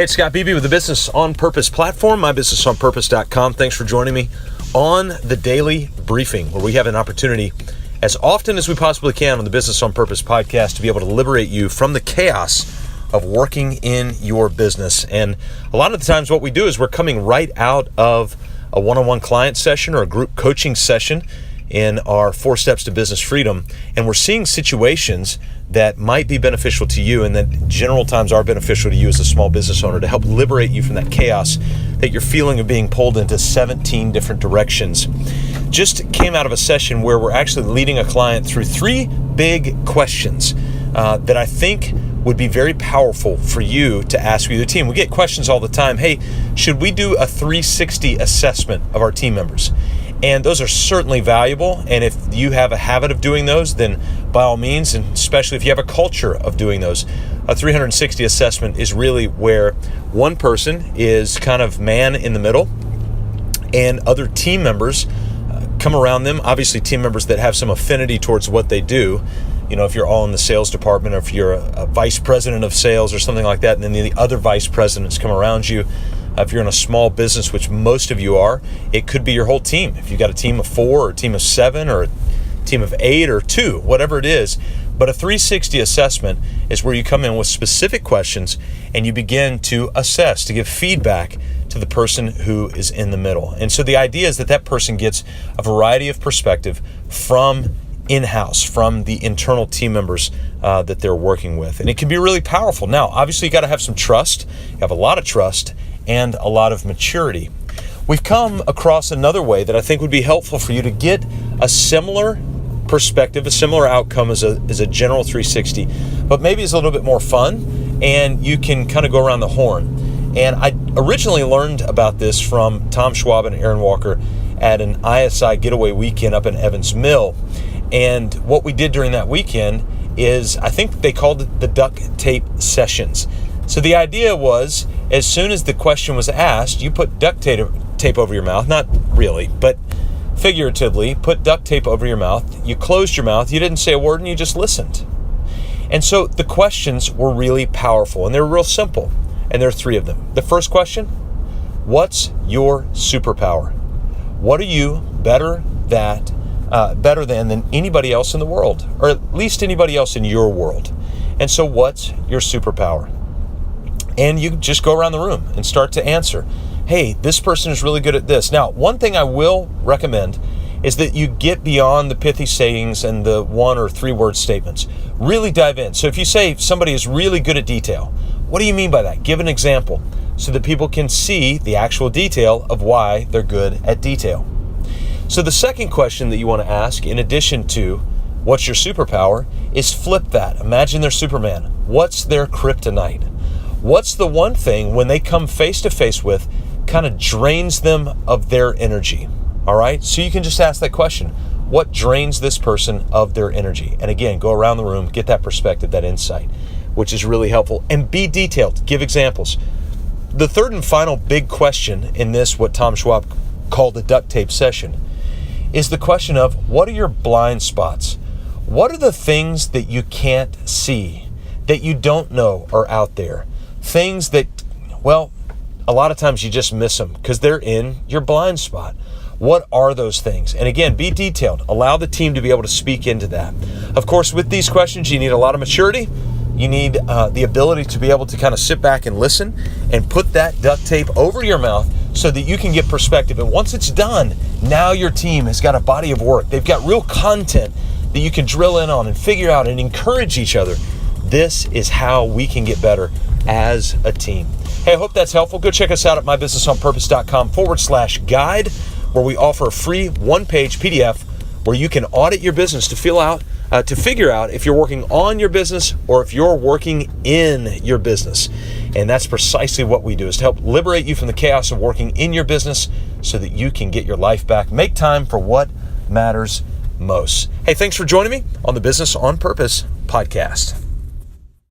Hey, it's Scott Beebe with the Business on Purpose platform, mybusinessonpurpose.com. Thanks for joining me on the daily briefing, where we have an opportunity as often as we possibly can on the Business on Purpose podcast to be able to liberate you from the chaos of working in your business. And a lot of the times what we do is we're coming right out of a one-on-one client session or a group coaching session in our 4 Steps to Business Freedom, and we're seeing situations that might be beneficial to you and that general times are beneficial to you as a small business owner to help liberate you from that chaos that you're feeling of being pulled into 17 different directions. Just came out of a session where we're actually leading a client through 3 big questions that I think would be very powerful for you to ask with your team. We get questions all the time. Hey, should we do a 360 assessment of our team members? And those are certainly valuable. And if you have a habit of doing those, then by all means, and especially if you have a culture of doing those, a 360 assessment is really where one person is kind of man in the middle and other team members come around them. Obviously, team members that have some affinity towards what they do. You know, if you're all in the sales department or if you're a vice president of sales or something like that, and then the other vice presidents come around you. If you're in a small business, which most of you are, it could be your whole team. If you've got a team of 4 or a team of 7 or a team of 8 or 2, whatever it is. But a 360 assessment is where you come in with specific questions and you begin to assess, to give feedback to the person who is in the middle. And so the idea is that that person gets a variety of perspective from in-house, from the internal team members that they're working with. And it can be really powerful. Now, obviously, you got to have some trust. You have a lot of trust and a lot of maturity. We've come across another way that I think would be helpful for you to get a similar perspective, a similar outcome as a general 360, but maybe it's a little bit more fun and you can kind of go around the horn. And I originally learned about this from Tom Schwab and Aaron Walker at an ISI getaway weekend up in Evans Mill. And what we did during that weekend is, I think they called it the duct tape sessions. So the idea was, as soon as the question was asked, you put duct tape over your mouth, not really, but figuratively, put duct tape over your mouth. You closed your mouth, you didn't say a word, and you just listened. And so the questions were really powerful, and they're real simple, and there are 3 of them. The first question, what's your superpower? What are you better than anybody else in the world, or at least anybody else in your world? And so what's your superpower? And you just go around the room and start to answer. Hey, this person is really good at this. Now, one thing I will recommend is that you get beyond the pithy sayings and the 1 or 3 word statements. Really dive in. So if you say somebody is really good at detail, what do you mean by that? Give an example so that people can see the actual detail of why they're good at detail. So the second question that you want to ask, in addition to what's your superpower, is flip that. Imagine they're Superman. What's their kryptonite? What's the one thing when they come face to face with kind of drains them of their energy? All right. So you can just ask that question. What drains this person of their energy? And again, go around the room, get that perspective, that insight, which is really helpful. And be detailed. Give examples. The third and final big question in this, what Tom Schwab called the duct tape session, is the question of, what are your blind spots? What are the things that you can't see, that you don't know are out there? Things that, well, a lot of times you just miss them because they're in your blind spot. What are those things? And again, be detailed. Allow the team to be able to speak into that. Of course, with these questions, you need a lot of maturity. You need the ability to be able to kind of sit back and listen and put that duct tape over your mouth so that you can get perspective. And once it's done, now your team has got a body of work. They've got real content that you can drill in on and figure out and encourage each other. This is how we can get better as a team. Hey, I hope that's helpful. Go check us out at mybusinessonpurpose.com/guide, where we offer a free 1-page PDF where you can audit your business to figure out if you're working on your business or if you're working in your business. And that's precisely what we do, is to help liberate you from the chaos of working in your business so that you can get your life back. Make time for what matters most. Hey, thanks for joining me on the Business on Purpose podcast.